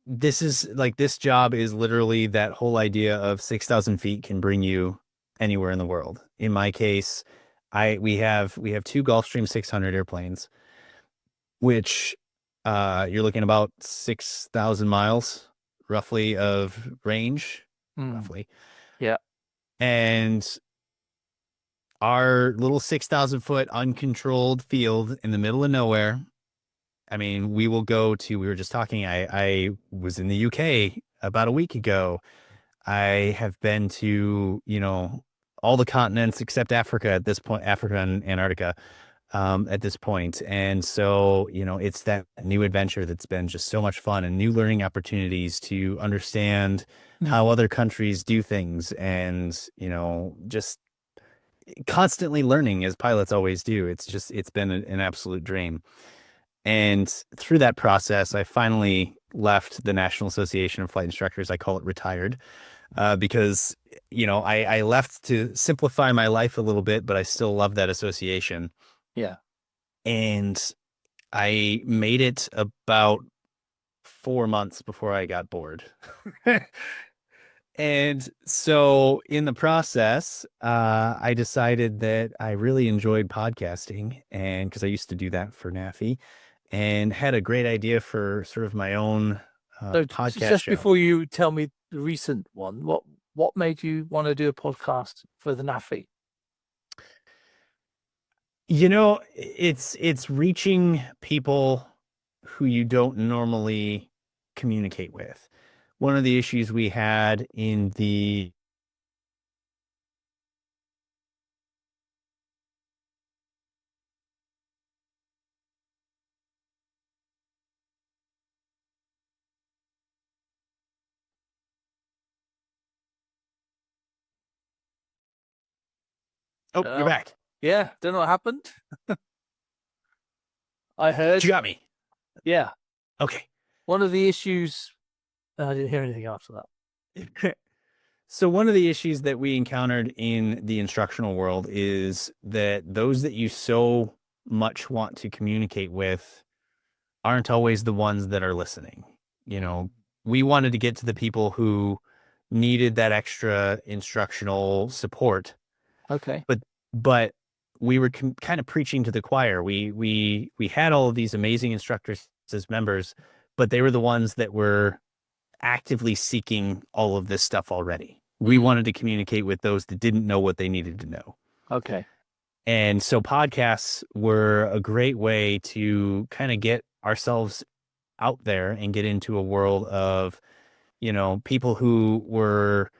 this job is literally that whole idea of 6,000 feet can bring you anywhere in the world. In my case, we have two Gulfstream 600 airplanes, which you're looking about 6,000 miles roughly of range, mm, roughly. yeah. And our little 6,000 foot uncontrolled field in the middle of nowhere I mean, we were just talking, I was in the UK about a week ago. I have been to, all the continents except Africa at this point, Africa and Antarctica, at this point. And so, it's that new adventure that's been just so much fun and new learning opportunities to understand how other countries do things and, just constantly learning as pilots always do. It's been an absolute dream. And through that process, I finally left the National Association of Flight Instructors. I call it retired, because, I left to simplify my life a little bit, but I still love that association. Yeah. And I made it about 4 months before I got bored. And so in the process, I decided that I really enjoyed podcasting, and because I used to do that for NAFI, and had a great idea for sort of my own So podcast just show. before you tell me the recent one, what made you want to do a podcast for the NAFI? It's reaching people who you don't normally communicate with. One of the issues we had in the Oh, you're back. Yeah, don't know what happened. I heard. You got me. Yeah. Okay. One of the issues, I didn't hear anything after that. So one of the issues that we encountered in the instructional world is that those that you so much want to communicate with aren't always the ones that are listening. We wanted to get to the people who needed that extra instructional support, Okay. but we were kind of preaching to the choir. We had all of these amazing instructors as members, but they were the ones that were actively seeking all of this stuff already. We wanted to communicate with those that didn't know what they needed to know. Okay. And so podcasts were a great way to kind of get ourselves out there and get into a world of, people who were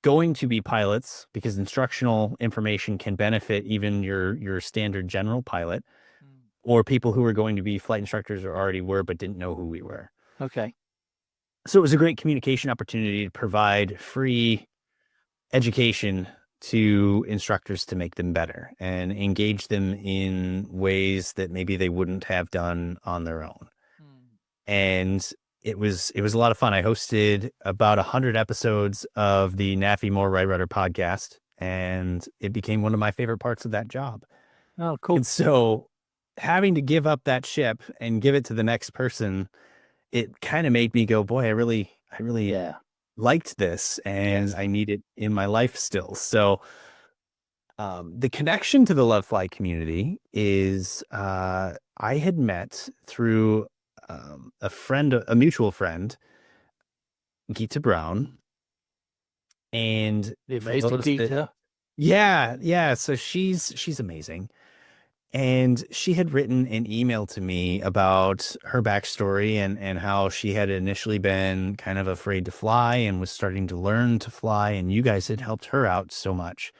going to be pilots, because instructional information can benefit even your standard general pilot, or people who were going to be flight instructors or already were but didn't know who we were. Okay. So it was a great communication opportunity to provide free education to instructors to make them better and engage them in ways that maybe they wouldn't have done on their own. And it was a lot of fun. I hosted about 100 episodes of the NAFI More Right Rudder podcast, and it became one of my favorite parts of that job. Oh, cool. And so having to give up that ship and give it to the next person, it kind of made me go, boy, I really Yeah. liked this, and I need it in my life still. So the connection to the Lovefly community is I had met through a mutual friend, Geeta Brown, and The amazing Geeta. yeah. So she's amazing. And she had written an email to me about her backstory and how she had initially been kind of afraid to fly and was starting to learn to fly. And you guys had helped her out so much.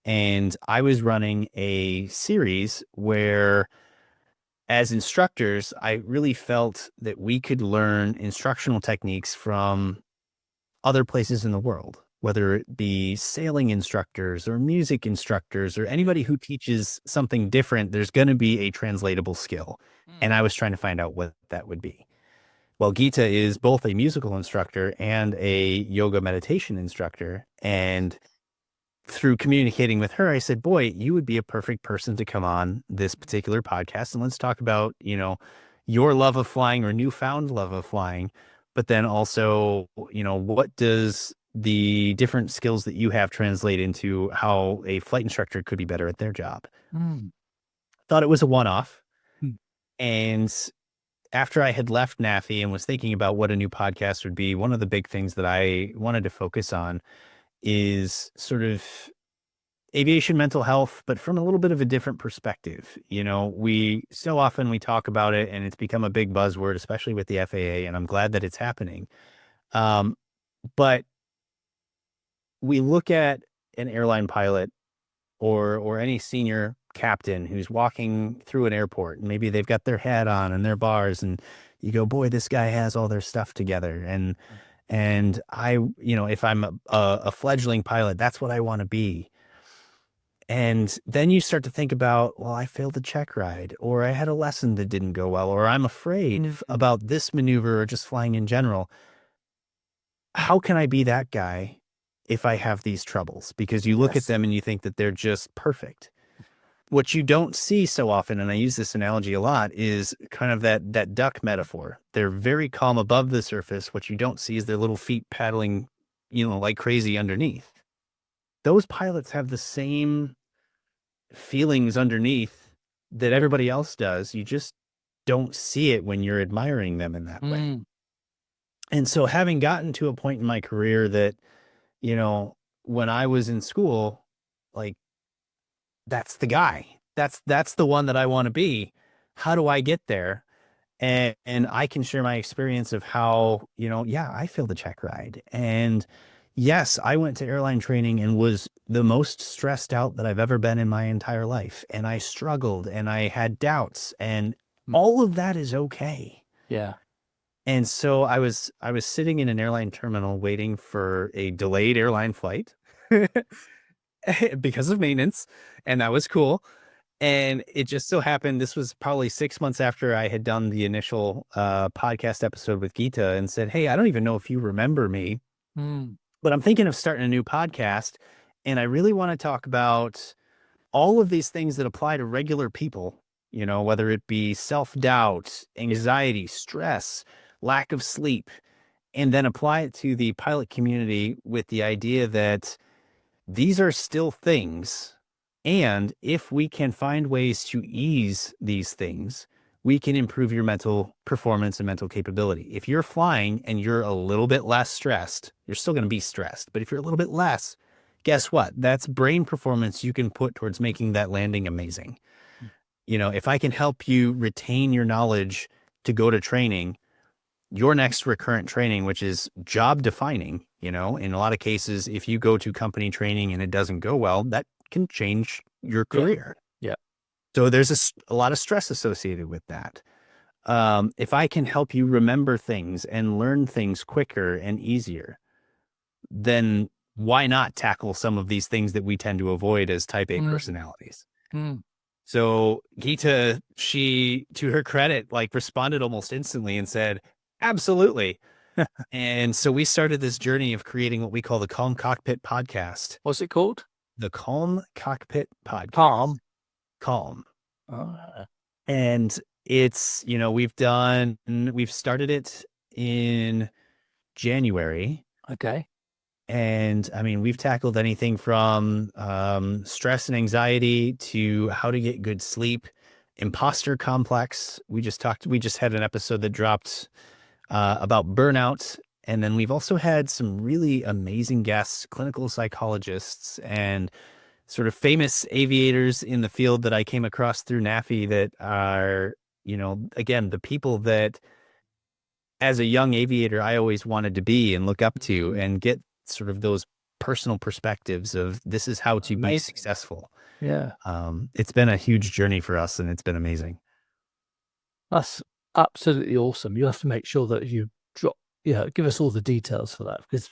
And I was running a series where, as instructors, I really felt that we could learn instructional techniques from other places in the world, whether it be sailing instructors or music instructors or anybody who teaches something different. There's going to be a translatable skill. And I was trying to find out what that would be. Well, Geeta is both a musical instructor and a yoga meditation instructor. And through communicating with her, I said, boy, you would be a perfect person to come on this particular podcast. And let's talk about, your love of flying or newfound love of flying, but then also, what does the different skills that you have translate into how a flight instructor could be better at their job? Thought it was a one-off. And after I had left NAFI and was thinking about what a new podcast would be, one of the big things that I wanted to focus on is sort of aviation mental health, but from a little bit of a different perspective. We so often we talk about it and it's become a big buzzword, especially with the FAA, and I'm glad that it's happening. But we look at an airline pilot or any senior captain who's walking through an airport, and maybe they've got their hat on and their bars, and you go, boy, this guy has all their stuff together. And I, if I'm a fledgling pilot, that's what I want to be. And then you start to think about, well, I failed a check ride, or I had a lesson that didn't go well, or I'm afraid about this maneuver or just flying in general. How can I be that guy if I have these troubles? Because you look at them and you think that they're just perfect. What you don't see so often, and I use this analogy a lot, is kind of that duck metaphor. They're very calm above the surface. What you don't see is their little feet paddling, like crazy underneath. Those pilots have the same feelings underneath that everybody else does. You just don't see it when you're admiring them in that way. And so having gotten to a point in my career that, when I was in school, like, that's the guy. That's the one that I want to be. How do I get there? And I can share my experience of how, I failed the check ride. And yes, I went to airline training and was the most stressed out that I've ever been in my entire life. And I struggled and I had doubts, and all of that is okay. Yeah. And so I was sitting in an airline terminal waiting for a delayed airline flight because of maintenance, and that was cool. And it just so happened, this was probably 6 months after I had done the initial podcast episode with Gita and said, hey, I don't even know if you remember me, but I'm thinking of starting a new podcast. And I really want to talk about all of these things that apply to regular people, whether it be self-doubt, anxiety, stress, lack of sleep, and then apply it to the pilot community with the idea that these are still things. And if we can find ways to ease these things, we can improve your mental performance and mental capability. If you're flying and you're a little bit less stressed, you're still going to be stressed. But if you're a little bit less, guess what? That's brain performance you can put towards making that landing amazing. If I can help you retain your knowledge to go to training, your next recurrent training, which is job defining, in a lot of cases, if you go to company training and it doesn't go well, that can change your career. Yeah. So there's a lot of stress associated with that. If I can help you remember things and learn things quicker and easier, then why not tackle some of these things that we tend to avoid as type A personalities? So Gita, she, to her credit, responded almost instantly and said, absolutely. And so we started this journey of creating what we call the Calm Cockpit podcast. What's it called? The Calm Cockpit podcast. Calm. And it's, we've started it in January. Okay. And I mean, we've tackled anything from stress and anxiety to how to get good sleep, imposter complex. We just had an episode that dropped about burnout. And then we've also had some really amazing guests, clinical psychologists, and sort of famous aviators in the field that I came across through NAFI that are, again, the people that as a young aviator, I always wanted to be and look up to and get sort of those personal perspectives of this is how to be successful. Yeah. It's been a huge journey for us and it's been amazing. That's absolutely awesome. You have to make sure that you give us all the details for that, because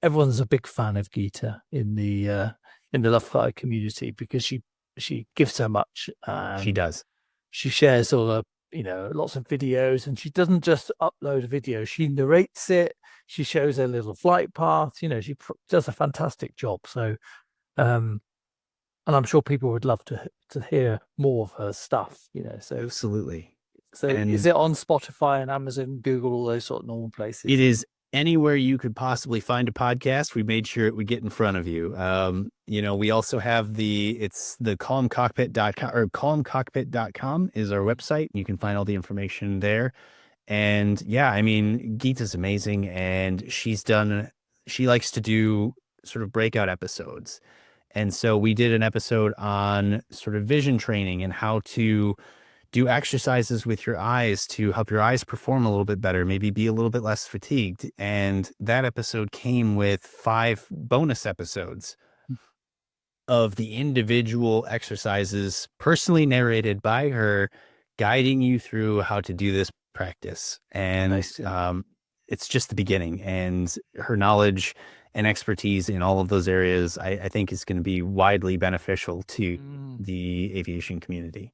everyone's a big fan of Gita in the Lovefly community, because she gives so much. She does. She shares all the lots of videos, and she doesn't just upload a video. She narrates it. She shows her little flight path. She does a fantastic job. So, and I'm sure people would love to hear more of her stuff. So absolutely. So is it on Spotify and Amazon, Google, all those sort of normal places? It is anywhere you could possibly find a podcast. We made sure it would get in front of you. We also have it's the calmcockpit.com, or calmcockpit.com is our website. You can find all the information there. And yeah, I mean, Gita's amazing, and she likes to do sort of breakout episodes. And so we did an episode on sort of vision training and how to do exercises with your eyes to help your eyes perform a little bit better, maybe be a little bit less fatigued. And that episode came with 5 bonus episodes of the individual exercises personally narrated by her, guiding you through how to do this practice. And Amazing. it's just the beginning. And her knowledge and expertise in all of those areas, I think is going to be widely beneficial to Mm. the aviation community.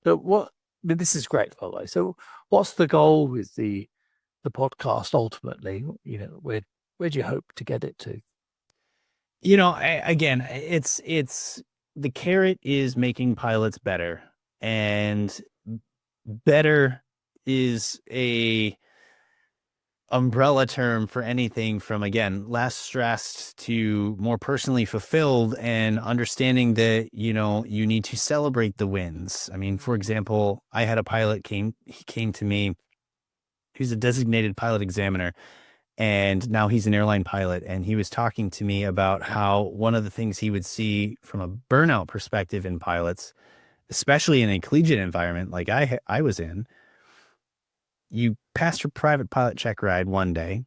So what? I mean, this is great, by the way. So, what's the goal with the podcast ultimately? You know, where do you hope to get it to? Again, it's the carrot is making pilots better, and better is a umbrella term for anything from, again, less stressed to more personally fulfilled, and understanding that, you need to celebrate the wins. I mean, for example, I had a pilot he came to me, he's a designated pilot examiner, and now he's an airline pilot. And he was talking to me about how one of the things he would see from a burnout perspective in pilots, especially in a collegiate environment like I was in, you pass your private pilot check ride one day,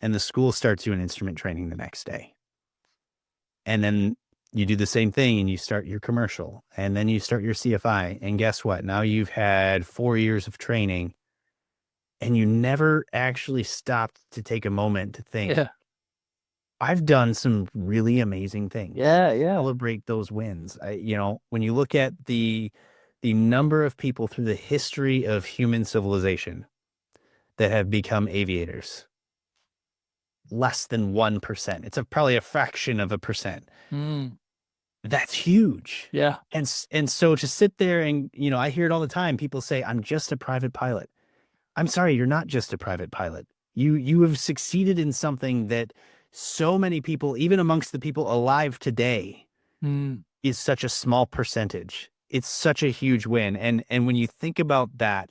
and the school starts you in instrument training the next day. And then you do the same thing and you start your commercial, and then you start your CFI. And guess what? Now you've had 4 years of training, and you never actually stopped to take a moment to think, Yeah, I've done some really amazing things. yeah. Celebrate those wins. When you look at the number of people through the history of human civilization that have become aviators, less than 1%. It's probably a fraction of a percent. Mm. That's huge. Yeah. And so to sit there and, I hear it all the time. People say, I'm just a private pilot. I'm sorry, you're not just a private pilot. You have succeeded in something that so many people, even amongst the people alive today, Mm. is such a small percentage. It's such a huge win. And when you think about that,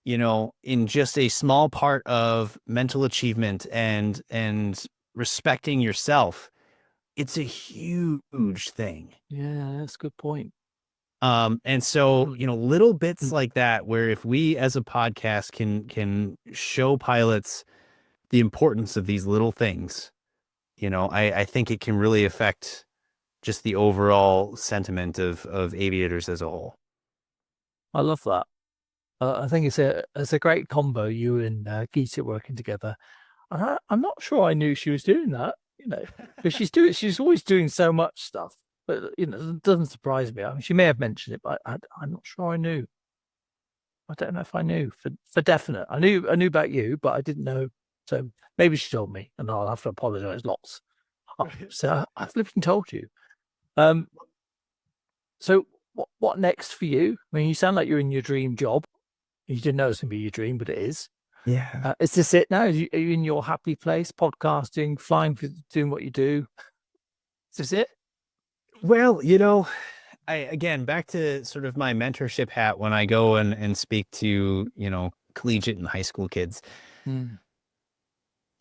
in just a small part of mental achievement and respecting yourself, it's a huge thing. Yeah, that's a good point. And so, little bits Mm. like that, where if we as a podcast can show pilots the importance of these little things, I think it can really affect just the overall sentiment of aviators as a whole. I love that. I think it's a great combo. You and Geeta working together. And I'm not sure I knew she was doing that. You know, because she's always doing so much stuff. But it doesn't surprise me. I mean, she may have mentioned it, but I'm not sure I knew. I don't know if I knew for definite. I knew about you, but I didn't know. So maybe she told me, and I'll have to apologize lots. So I've flipping told you. Um. So what next for you? I mean, you sound like you're in your dream job. You didn't know it was going to be your dream, but it is. Yeah. Is this it now? Are you in your happy place, podcasting, flying, doing what you do? Is this it? Well, again, back to sort of my mentorship hat when I go and speak to, collegiate and high school kids, Mm.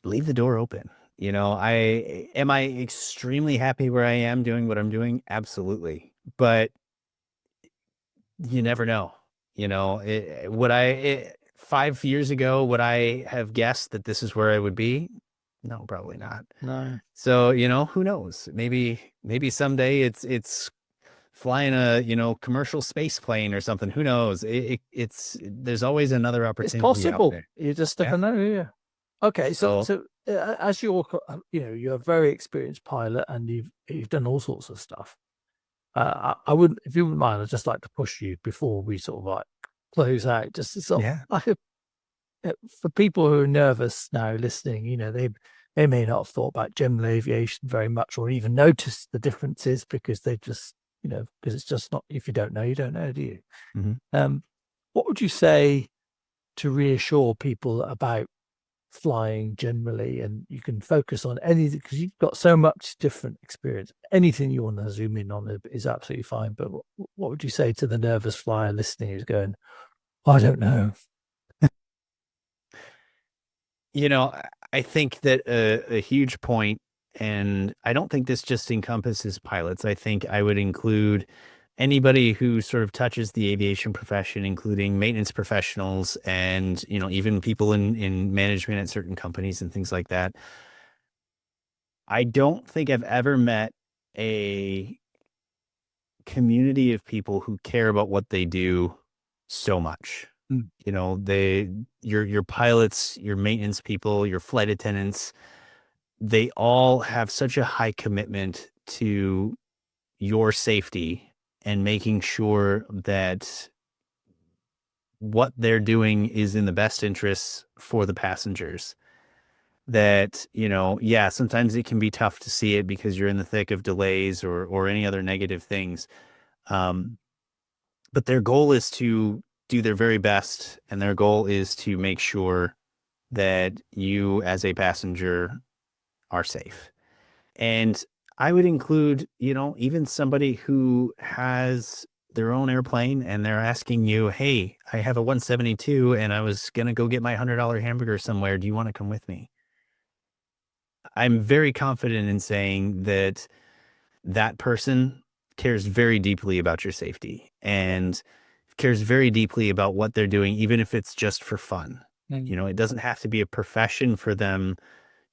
leave the door open. Am I extremely happy where I am doing what I'm doing? Absolutely. But you never know. 5 years ago, would I have guessed that this is where I would be? No, probably not. No. So, who knows? Maybe someday it's flying a, commercial space plane or something. Who knows? There's always another It's opportunity out possible. there. You just Yeah. never know. Yeah. Okay. So, So so as you're a very experienced pilot, and you've done all sorts of stuff. I wouldn't, if you wouldn't mind, I'd just like to push you before we sort of like close out. Just to sort of yeah. like for people who are nervous now listening, they may not have thought about general aviation very much, or even noticed the differences, because they just because it's just not, if you don't know, you don't know, do you? Mhm. What would you say to reassure people about flying generally, and you can focus on anything because you've got so much different experience. Anything you want to zoom in on is absolutely fine. But what would you say to the nervous flyer listening who's going, I don't know? I think that a huge point and I don't think this just encompasses pilots. I think I would include anybody who sort of touches the aviation profession, including maintenance professionals and, even people in management at certain companies and things like that. I don't think I've ever met a community of people who care about what they do so much. Mm. Your pilots, your maintenance people, your flight attendants, they all have such a high commitment to your safety and making sure that what they're doing is in the best interests for the passengers. That, yeah, sometimes it can be tough to see it because you're in the thick of delays or any other negative things. But their goal is to do their very best, and their goal is to make sure that you as a passenger are safe. And I would include, even somebody who has their own airplane and they're asking you, hey, I have a 172 and I was going to go get my $100 hamburger somewhere. Do you want to come with me? I'm very confident in saying that that person cares very deeply about your safety and cares very deeply about what they're doing, even if it's just for fun. It doesn't have to be a profession for them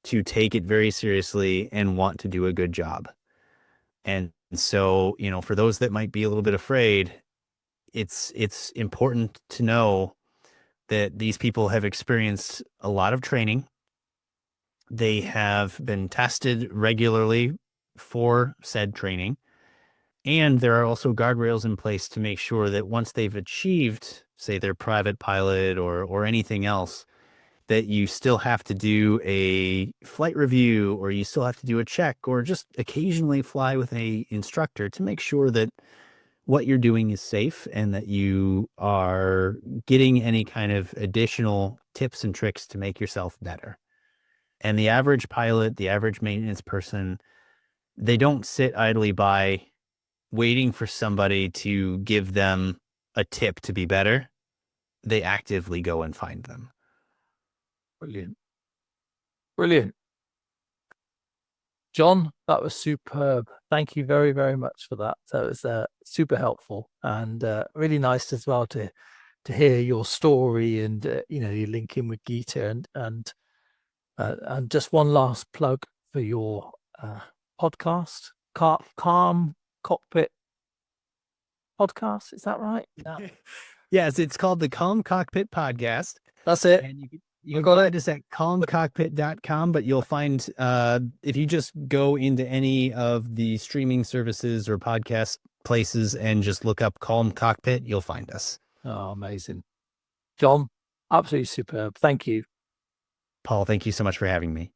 to take it very seriously and want to do a good job. And so, for those that might be a little bit afraid, it's important to know that these people have experienced a lot of training. They have been tested regularly for said training. And there are also guardrails in place to make sure that once they've achieved, say, their private pilot or anything else, that you still have to do a flight review or you still have to do a check or just occasionally fly with a instructor to make sure that what you're doing is safe and that you are getting any kind of additional tips and tricks to make yourself better. And the average pilot, the average maintenance person, they don't sit idly by waiting for somebody to give them a tip to be better. They actively go and find them. Brilliant. Brilliant. John, that was superb. Thank you very, very much for that. That was super helpful and really nice as well to hear your story and you link in with Geeta and just one last plug for your podcast, Calm Cockpit Podcast. Is that right? Yeah. Yes, it's called the Calm Cockpit Podcast. That's it. And you can find us at calmcockpit.com, but you'll find if you just go into any of the streaming services or podcast places and just look up Calm Cockpit, you'll find us. Oh, amazing. John, absolutely superb. Thank you. Paul, thank you so much for having me.